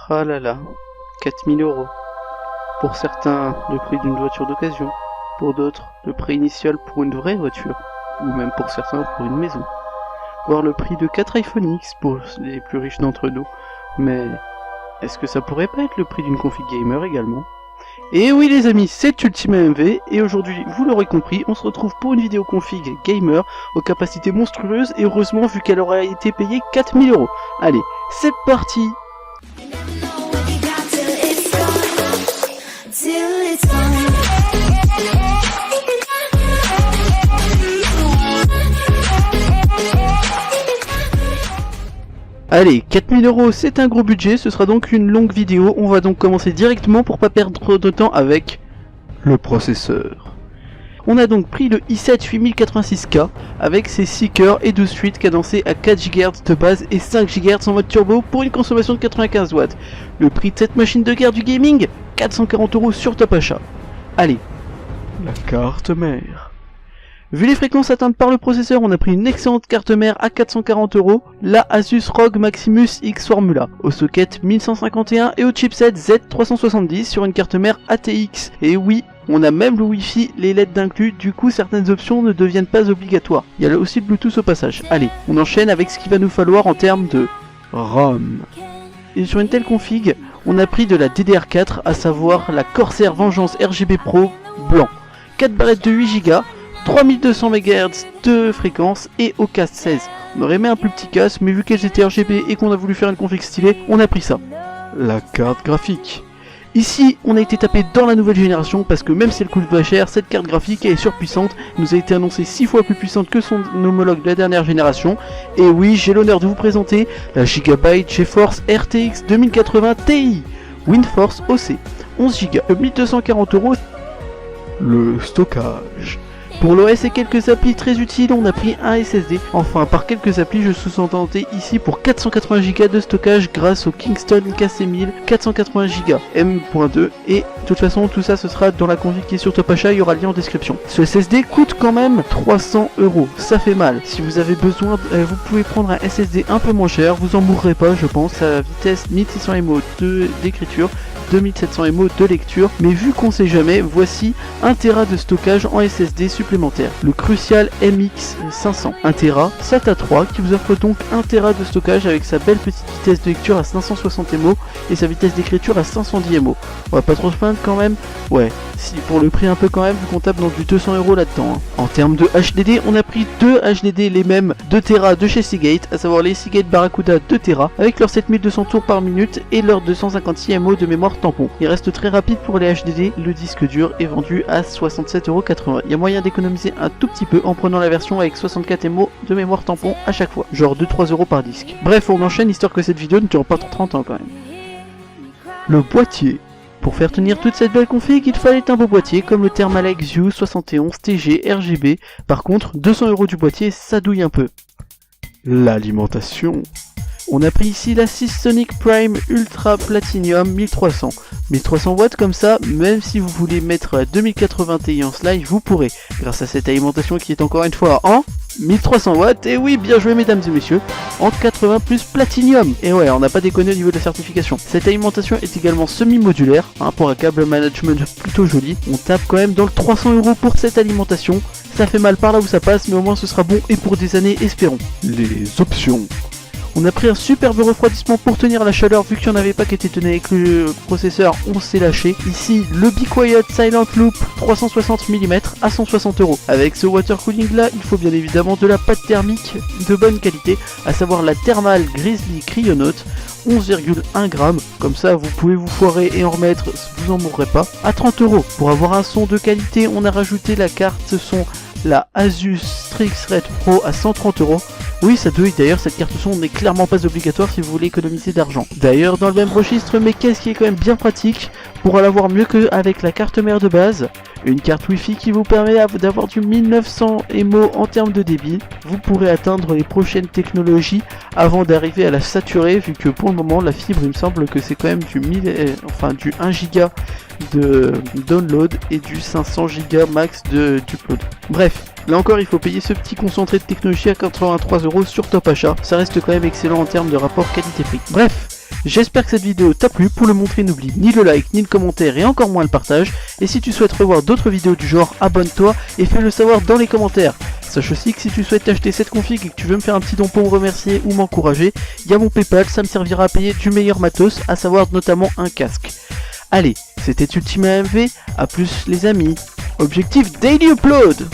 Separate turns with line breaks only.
Ah là là, 4000 euros. Pour certains, le prix d'une voiture d'occasion. Pour d'autres, le prix initial pour une vraie voiture. Ou même pour certains, pour une maison. Voire le prix de 4 iPhone X pour les plus riches d'entre nous. Mais est-ce que ça pourrait pas être le prix d'une config gamer également? Et oui les amis, c'est Ultima MV, et aujourd'hui, vous l'aurez compris, on se retrouve pour une vidéo config gamer aux capacités monstrueuses, et heureusement vu qu'elle aura été payée 4000 euros. Allez, c'est parti! Allez, 4000 euros, c'est un gros budget, ce sera donc une longue vidéo. On va donc commencer directement pour pas perdre de temps avec le processeur. On a donc pris le i7 8086K avec ses 6 cœurs et 12 suites cadencées à 4 GHz de base et 5 GHz en mode turbo pour une consommation de 95 watts. Le prix de cette machine de guerre du gaming, 440 euros sur top achat. Allez, la carte mère. Vu les fréquences atteintes par le processeur, on a pris une excellente carte mère à 440 euros, la Asus ROG Maximus X Formula, au socket 1151 et au chipset Z370 sur une carte mère ATX. Et oui, on a même le Wi-Fi, les LED d'inclus, du coup certaines options ne deviennent pas obligatoires. Il y a aussi le Bluetooth au passage. Allez, on enchaîne avec ce qu'il va nous falloir en termes de RAM. Et sur une telle config, on a pris de la DDR4, à savoir la Corsair Vengeance RGB Pro blanc. 4 barrettes de 8 Go, 3200 MHz de fréquence et au casque 16. On aurait aimé un plus petit casque, mais vu qu'elles étaient RGB et qu'on a voulu faire une config stylée, on a pris ça. La carte graphique. Ici, on a été tapé dans la nouvelle génération parce que même si elle coûte pas cher, cette carte graphique est surpuissante, nous a été annoncée 6 fois plus puissante que son homologue de la dernière génération. Et oui, j'ai l'honneur de vous présenter la Gigabyte GeForce RTX 2080 Ti WindForce OC 11 Go, 1240 euros. Le stockage. Pour l'OS et quelques applis très utiles, on a pris un SSD. Enfin, par quelques applis, je sous-entendais ici pour 480 Go de stockage grâce au Kingston KC1000 480 Go M.2. Et de toute façon, tout ça, ce sera dans la config qui est sur Top Achat, il y aura le lien en description. Ce SSD coûte quand même 300 euros. Ça fait mal. Si vous avez besoin, vous pouvez prendre un SSD un peu moins cher. Vous en mourrez pas, je pense, à vitesse 1600 MO d'écriture. 2700 MO de lecture, mais vu qu'on sait jamais, voici 1 Tera de stockage en SSD supplémentaire, le Crucial MX500, 1 Tera, SATA 3 qui vous offre donc 1 Tera de stockage avec sa belle petite vitesse de lecture à 560 MO et sa vitesse d'écriture à 510 MO. On va pas trop se plaindre quand même, ouais, si pour le prix un peu quand même, vu qu'on tape dans du 200 euros là-dedans. Hein. En termes de HDD, on a pris deux HDD les mêmes 2 Tera de chez Seagate, à savoir les Seagate Barracuda 2 Tera avec leurs 7200 tours par minute et leurs 256 MO de mémoire tampon. Il reste très rapide pour les HDD, le disque dur est vendu à 67,80€. Il y a moyen d'économiser un tout petit peu en prenant la version avec 64 MO de mémoire tampon à chaque fois, genre 2-3 euros par disque. Bref, on enchaîne histoire que cette vidéo ne dure pas 30 ans quand même. Le boîtier. Pour faire tenir toute cette belle config, il fallait un beau boîtier comme le Thermaltake Xiu 71 TG RGB. Par contre, 200 € du boîtier, ça douille un peu. L'alimentation. On a pris ici la Seasonic Prime Ultra Platinum 1300. 1300 watts comme ça, même si vous voulez mettre à 2080 Ti en slide, vous pourrez. Grâce à cette alimentation qui est encore une fois en 1300 watts, et oui, bien joué mesdames et messieurs, en 80 plus Platinum. Et ouais, on n'a pas déconné au niveau de la certification. Cette alimentation est également semi-modulaire, hein, pour un câble management plutôt joli. On tape quand même dans le 300 € pour cette alimentation. Ça fait mal par là où ça passe, mais au moins ce sera bon et pour des années, espérons. Les options. On a pris un superbe refroidissement pour tenir la chaleur, vu qu'il n'y en avait pas qui était tenu avec le processeur, on s'est lâché. Ici, le Be Quiet Silent Loop 360 mm à 160 €. Avec ce water cooling là, il faut bien évidemment de la pâte thermique de bonne qualité, à savoir la Thermal Grizzly Cryonaut 11,1 g, comme ça vous pouvez vous foirer et en remettre, vous en mourrez pas, à 30 €. Pour avoir un son de qualité, on a rajouté la carte son, la Asus Strix Red Pro à 130 €. Oui, ça douille, d'ailleurs cette carte son n'est clairement pas obligatoire si vous voulez économiser d'argent. D'ailleurs dans le même registre, mais qu'est-ce qui est quand même bien pratique, pour l'avoir mieux qu'avec la carte mère de base, une carte Wi-Fi qui vous permet d'avoir du 1900 MO en termes de débit. Vous pourrez atteindre les prochaines technologies avant d'arriver à la saturer, vu que pour le moment la fibre il me semble que c'est quand même du 1 giga de download et du 500 Go max d'upload. Bref, là encore il faut payer ce petit concentré de technologie à 83 € sur Top Achat. Ça reste quand même excellent en termes de rapport qualité-prix. Bref, J'espère que cette vidéo t'a plu, pour le montrer n'oublie ni le like, ni le commentaire et encore moins le partage. Et si tu souhaites revoir d'autres vidéos du genre, abonne-toi et fais-le savoir dans les commentaires. Sache aussi que si tu souhaites acheter cette config et que tu veux me faire un petit don pour me remercier ou m'encourager, il y a mon Paypal, ça me servira à payer du meilleur matos, à savoir notamment un casque. Allez, c'était Ultima MV, à plus les amis. Objectif Daily Upload!